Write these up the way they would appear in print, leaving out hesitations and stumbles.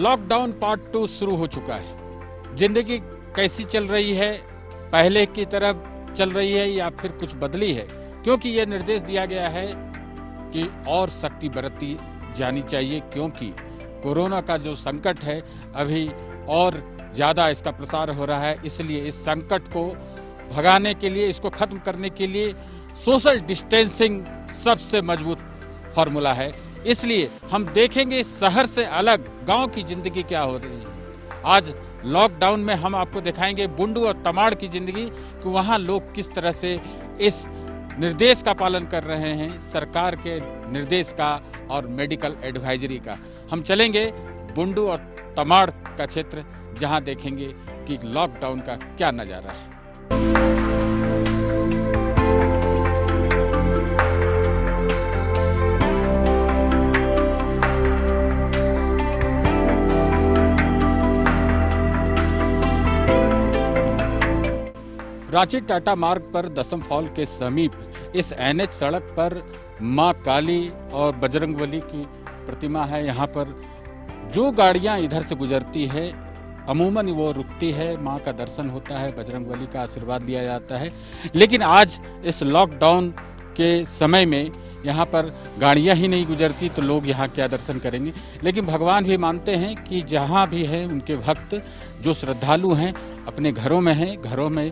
Lockdown part 2 शुरू हो चुका है। जिंदगी कैसी चल रही है, पहले की तरह चल रही है या फिर कुछ बदली है? क्योंकि यह निर्देश दिया गया है कि और सख्ती बरती जानी चाहिए, क्योंकि कोरोना का जो संकट है अभी और ज़्यादा इसका प्रसार हो रहा है। इसलिए इस संकट को भगाने के लिए, इसको खत्म करने के लिए सोशल डिस्टेंसिंग सबसे मजबूत फॉर्मूला है। इसलिए हम देखेंगे शहर से अलग गांव की जिंदगी क्या हो रही है। आज लॉकडाउन में हम आपको दिखाएंगे बुंडू और तमाड़ की जिंदगी कि वहां लोग किस तरह से इस निर्देश का पालन कर रहे हैं, सरकार के निर्देश का और मेडिकल एडवाइजरी का। हम चलेंगे बुंडू और तमाड़ का क्षेत्र, जहां देखेंगे कि लॉकडाउन का क्या नजारा है। रांची टाटा मार्ग पर दसम फॉल के समीप इस एनएच सड़क पर मां काली और बजरंगबली की प्रतिमा है। यहाँ पर जो गाड़ियाँ इधर से गुजरती है अमूमन वो रुकती है, मां का दर्शन होता है, बजरंगबली का आशीर्वाद लिया जाता है। लेकिन आज इस लॉकडाउन के समय में यहाँ पर गाड़ियाँ ही नहीं गुजरती तो लोग यहाँ क्या दर्शन करेंगे। लेकिन भगवान भी मानते हैं कि जहाँ भी है उनके भक्त जो श्रद्धालु हैं अपने घरों में हैं, घरों में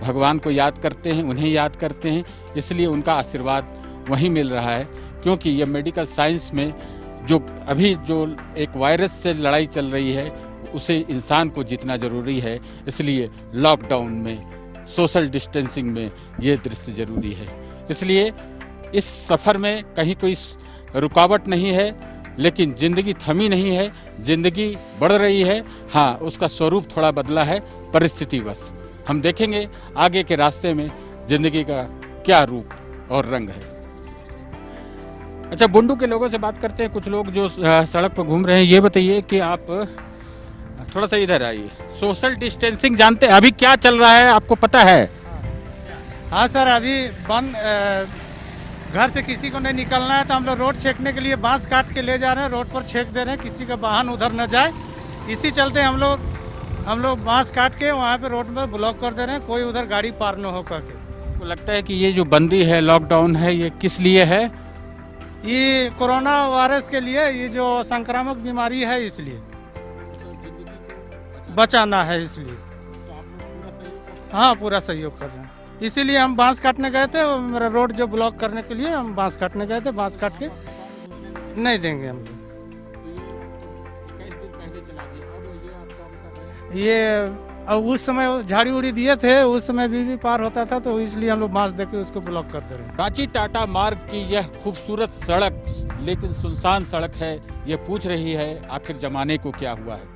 भगवान को याद करते हैं, उन्हें याद करते हैं, इसलिए उनका आशीर्वाद वहीं मिल रहा है। क्योंकि ये मेडिकल साइंस में जो अभी जो एक वायरस से लड़ाई चल रही है उसे इंसान को जीतना जरूरी है। इसलिए लॉकडाउन में सोशल डिस्टेंसिंग में ये दृश्य जरूरी है। इसलिए इस सफ़र में कहीं कोई रुकावट नहीं है, लेकिन जिंदगी थमी नहीं है, जिंदगी बढ़ रही है। हाँ, उसका स्वरूप थोड़ा बदला है परिस्थितिवश। हम देखेंगे आगे के रास्ते में जिंदगी का क्या रूप और रंग है। अच्छा, बुंडू के लोगों से बात करते हैं, कुछ लोग जो सड़क पर घूम रहे हैं। ये बताइए कि आप थोड़ा सा इधर आइए। सोशल डिस्टेंसिंग जानते हैं, अभी क्या चल रहा है आपको पता है? हाँ सर, अभी बंद, घर से किसी को नहीं निकलना है तो हम लोग रोड छेकने के लिए बांस काट के ले जा रहे हैं, रोड पर छेक दे रहे हैं, किसी का वाहन उधर न जाए। इसी चलते हम लोग बांस काट के वहाँ पे रोड पर ब्लॉक कर दे रहे हैं, कोई उधर गाड़ी पार न हो करके। आपको लगता है कि ये जो बंदी है, लॉकडाउन है, ये किस लिए है? ये कोरोना वायरस के लिए, ये जो संक्रामक बीमारी है इसलिए बचाना है, इसलिए। हाँ, पूरा सहयोग कर रहे हैं। इसीलिए हम बांस काटने गए थे, मेरा रोड जो ब्लॉक करने के लिए हम बांस काटने गए थे। बांस काट के नहीं देंगे हम लोग। ये अब उस समय झाड़ी उड़ी दिए थे, उस समय भी पार होता था, तो इसलिए हम लोग बांस देके उसको ब्लॉक कर दे रहे हैं। रांची टाटा मार्ग की यह खूबसूरत सड़क, लेकिन सुनसान सड़क है। ये पूछ रही है आखिर जमाने को क्या हुआ है,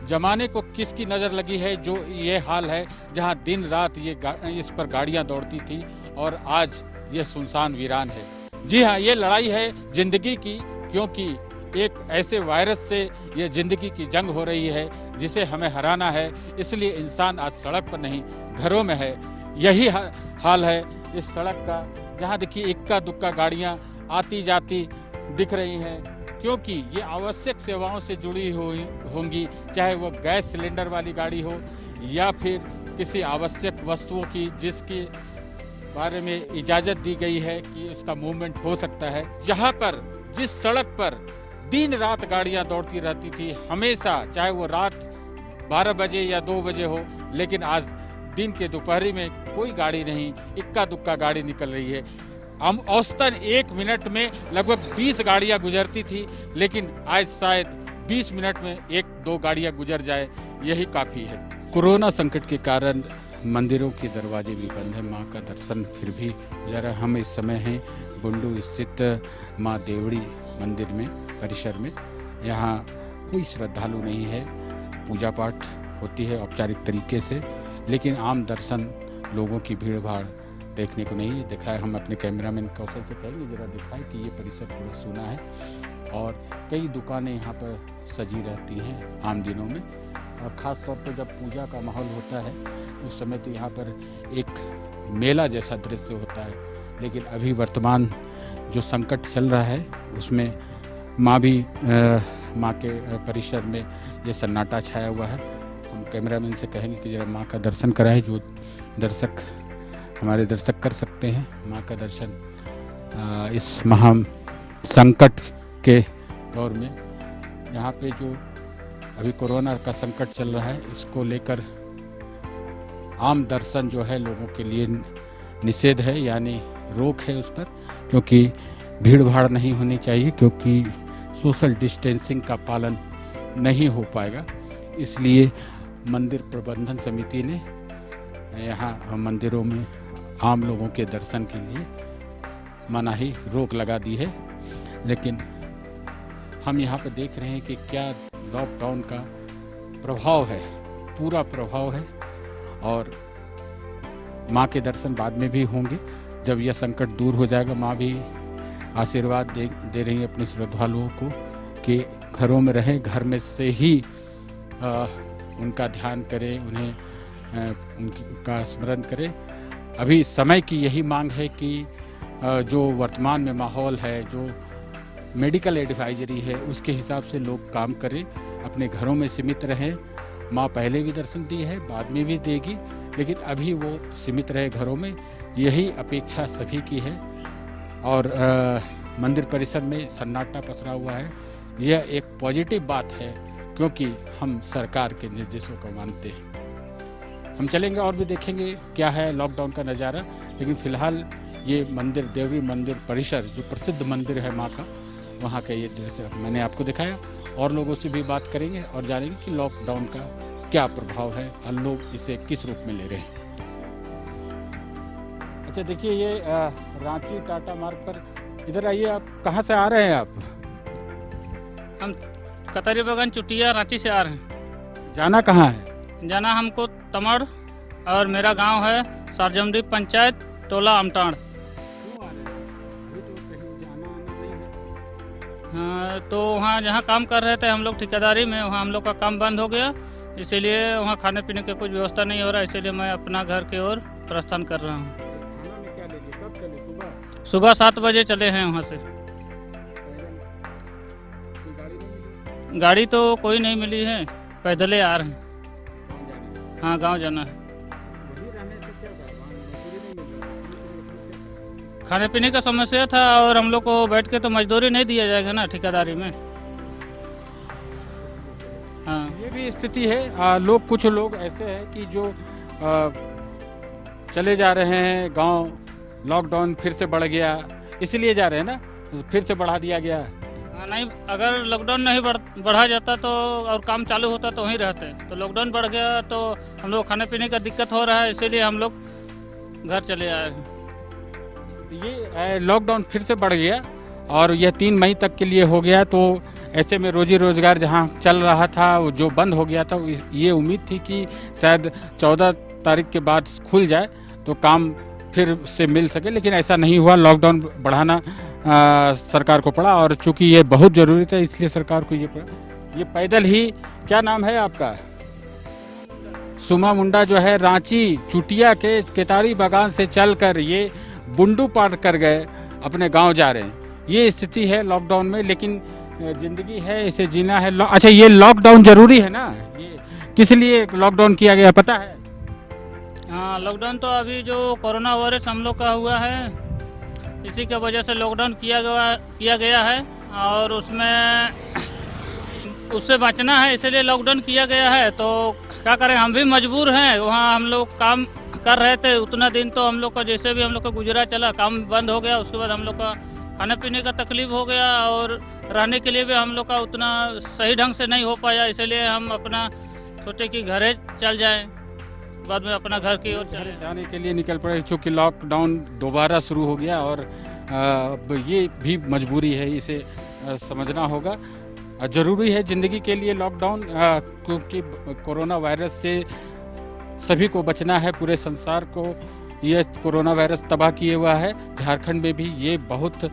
जमाने को किसकी नज़र लगी है जो ये हाल है। जहां दिन रात इस पर गाड़ियां दौड़ती थी और आज ये सुनसान वीरान है। जी हाँ, ये लड़ाई है जिंदगी की, क्योंकि एक ऐसे वायरस से ये जिंदगी की जंग हो रही है जिसे हमें हराना है। इसलिए इंसान आज सड़क पर नहीं, घरों में है। यही हाल है इस सड़क का, जहां देखिए इक्का दुक्का गाड़ियां आती जाती दिख रही हैं, क्योंकि ये आवश्यक सेवाओं से जुड़ी हुई होंगी, चाहे वो गैस सिलेंडर वाली गाड़ी हो या फिर किसी आवश्यक वस्तुओं की जिसके बारे में इजाज़त दी गई है कि उसका मूवमेंट हो सकता है। जहां पर जिस सड़क पर दिन रात गाड़ियां दौड़ती रहती थी हमेशा, चाहे वो रात 12 बजे या 2 बजे हो, लेकिन आज दिन के दोपहरी में कोई गाड़ी नहीं, इक्का दुक्का गाड़ी निकल रही है। हम औसतन 1 मिनट में लगभग 20 गाड़ियां गुजरती थी, लेकिन आज शायद 20 मिनट में 1-2 गाड़ियां गुजर जाए, यही काफ़ी है। कोरोना संकट के कारण मंदिरों के दरवाजे भी बंद हैं, मां का दर्शन फिर भी जरा। हम इस समय हैं बुंडू स्थित मां देवड़ी मंदिर में, परिसर में। यहाँ कोई श्रद्धालु नहीं है, पूजा पाठ होती है औपचारिक तरीके से, लेकिन आम दर्शन लोगों की भीड़ भाड़ देखने को नहीं दिखाए। हम अपने कैमरामैन कौशल से कहेंगे जरा दिखाए कि ये परिसर पूरा सूना है और कई दुकानें यहाँ पर सजी रहती हैं आम दिनों में, और ख़ास तौर पर जब पूजा का माहौल होता है उस समय तो यहाँ पर एक मेला जैसा दृश्य होता है। लेकिन अभी वर्तमान जो संकट चल रहा है उसमें माँ भी माँ के परिसर में ये सन्नाटा छाया हुआ है। हम कैमरामैन से कहेंगे कि जरा माँ का दर्शन कराएं, जो हमारे दर्शक कर सकते हैं माँ का दर्शन इस महा संकट के दौर में। यहाँ पे जो अभी कोरोना का संकट चल रहा है, इसको लेकर आम दर्शन जो है लोगों के लिए निषेध है, यानी रोक है उस पर, क्योंकि भीड़ भाड़ नहीं होनी चाहिए, क्योंकि सोशल डिस्टेंसिंग का पालन नहीं हो पाएगा। इसलिए मंदिर प्रबंधन समिति ने यहाँ मंदिरों में आम लोगों के दर्शन के लिए मनाही रोक लगा दी है। लेकिन हम यहाँ पर देख रहे हैं कि क्या लॉकडाउन का प्रभाव है, पूरा प्रभाव है। और माँ के दर्शन बाद में भी होंगे, जब यह संकट दूर हो जाएगा। माँ भी आशीर्वाद दे रही है अपने श्रद्धालुओं को कि घरों में रहें, घर में से ही उनका ध्यान करें, उन्हें उनका स्मरण करें। अभी समय की यही मांग है कि जो वर्तमान में माहौल है, जो मेडिकल एडवाइजरी है, उसके हिसाब से लोग काम करें, अपने घरों में सीमित रहें। माँ पहले भी दर्शन दी है, बाद में भी देगी, लेकिन अभी वो सीमित रहे घरों में, यही अपेक्षा सभी की है। और मंदिर परिसर में सन्नाटा पसरा हुआ है। यह एक पॉजिटिव बात है, क्योंकि हम सरकार के निर्देशों को मानते हैं। हम चलेंगे और भी देखेंगे क्या है लॉकडाउन का नज़ारा, लेकिन फिलहाल ये मंदिर, देवरी मंदिर परिसर, जो प्रसिद्ध मंदिर है माँ का, वहाँ का ये दृश्य मैंने आपको दिखाया। और लोगों से भी बात करेंगे और जानेंगे कि लॉकडाउन का क्या प्रभाव है और लोग इसे किस रूप में ले रहे हैं। अच्छा, देखिए ये रांची टाटा मार्ग पर, इधर आइए। आप कहाँ से आ रहे हैं? आप? हम कतरी बगान चुटिया रांची से आ रहे हैं। जाना कहाँ है? जाना हमको तमड़, और मेरा गांव है सरजमडी पंचायत, टोला अमटाण। हाँ, तो वहाँ जहाँ काम कर रहे थे हम लोग ठेकेदारी में, वहाँ हम लोग का काम बंद हो गया, इसीलिए वहाँ खाने पीने की कुछ व्यवस्था नहीं हो रहा, इसीलिए मैं अपना घर की ओर प्रस्थान कर रहा हूँ। खाना में क्या लेंगे? कब चले? सुबह? सुबह 7 बजे चले हैं वहाँ से। गाड़ी तो कोई नहीं मिली है, पैदल आ रहे हैं। हाँ, गाँव जाना है। खाने पीने का समस्या था, और हम लोग को बैठ के तो मजदूरी नहीं दिया जाएगा ना ठेकेदारी में। हाँ, ये भी स्थिति है। कुछ लोग ऐसे हैं कि जो चले जा रहे हैं गांव, लॉकडाउन फिर से बढ़ गया, इसलिए जा रहे हैं ना, फिर से बढ़ा दिया गया। नहीं, अगर लॉकडाउन नहीं बढ़ा जाता तो और काम चालू होता तो वहीं रहते, तो लॉकडाउन बढ़ गया तो हम लोग खाने पीने का दिक्कत हो रहा है, इसीलिए हम लोग घर चले आए हैं। ये लॉकडाउन फिर से बढ़ गया और यह 3 मई तक के लिए हो गया, तो ऐसे में रोजी रोजगार जहां चल रहा था वो जो बंद हो गया था, ये उम्मीद थी कि शायद 14 तारीख के बाद खुल जाए तो काम फिर से मिल सके, लेकिन ऐसा नहीं हुआ। लॉकडाउन बढ़ाना सरकार को पड़ा, और चूंकि ये बहुत जरूरी था इसलिए सरकार को ये पड़ा। ये पैदल ही, क्या नाम है आपका? सुमा मुंडा जो है रांची चुटिया के केतारी बागान से चलकर ये बुंडू पार कर गए, अपने गांव जा रहे हैं। ये स्थिति है लॉकडाउन में, लेकिन जिंदगी है, इसे जीना है। अच्छा, ये लॉकडाउन जरूरी है ना? ये किस लिए लॉकडाउन किया गया पता है? हाँ, लॉकडाउन तो अभी जो कोरोना वायरस हम लोग का हुआ है, इसी की वजह से लॉकडाउन किया गया है, और उससे बचना है, इसलिए लॉकडाउन किया गया है। तो क्या करें, हम भी मजबूर हैं। वहाँ हम लोग काम कर रहे थे उतना दिन, तो हम लोग का जैसे भी हम लोग का गुजरा चला, काम बंद हो गया। उसके बाद हम लोग का खाने पीने का तकलीफ हो गया, और रहने के लिए भी हम लोग का उतना सही ढंग से नहीं हो पाया, इसलिए हम अपना सोचे कि घरे चल जाएं, बाद में अपना घर की ओर चले जाने के लिए निकल पड़े, चूँकि लॉकडाउन दोबारा शुरू हो गया, और ये भी मजबूरी है, इसे समझना होगा। जरूरी है जिंदगी के लिए लॉकडाउन, क्योंकि कोरोना वायरस से सभी को बचना है, पूरे संसार को ये कोरोना वायरस तबाह किए हुआ है। झारखंड में भी ये बहुत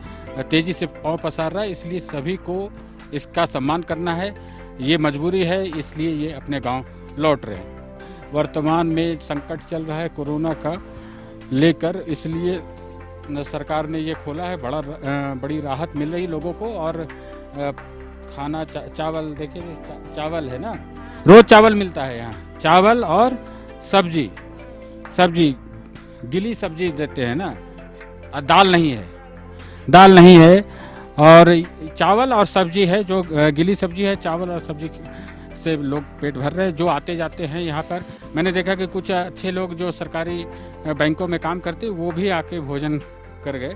तेजी से पांव पसार रहा है, इसलिए सभी को इसका सम्मान करना है। ये मजबूरी है, इसलिए ये अपने गांव लौट रहे हैं। वर्तमान में संकट चल रहा है कोरोना का लेकर, इसलिए सरकार ने ये खोला है। बड़ी राहत मिल रही लोगों को, और खाना चावल देखिए चावल है ना, रोज चावल मिलता है यहाँ, चावल और सब्जी गिली सब्जी देते हैं ना, दाल नहीं है और चावल और सब्जी है, जो गिली सब्जी है, चावल और सब्जी से लोग पेट भर रहे हैं। जो आते जाते हैं यहाँ पर, मैंने देखा कि कुछ अच्छे लोग जो सरकारी बैंकों में काम करते वो भी आके भोजन कर गए।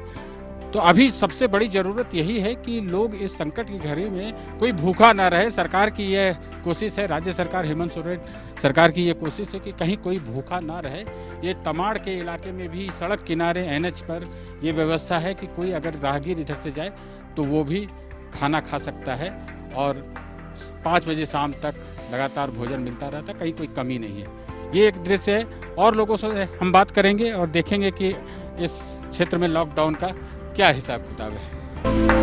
तो अभी सबसे बड़ी जरूरत यही है कि लोग इस संकट की घड़ी में कोई भूखा ना रहे। सरकार की यह कोशिश है, राज्य सरकार हेमंत सोरेन सरकार की यह कोशिश है कि कहीं कोई भूखा ना रहे। ये तमाड़ के इलाके में भी सड़क किनारे NH पर ये व्यवस्था है कि कोई अगर राहगीर इधर से जाए तो वो भी खाना खा सकता है और 5 बजे शाम तक लगातार भोजन मिलता रहता, कहीं कोई कमी नहीं है। ये एक दृश्य है और लोगों से हम बात करेंगे और देखेंगे कि इस क्षेत्र में लॉकडाउन का क्या हिसाब किताब है।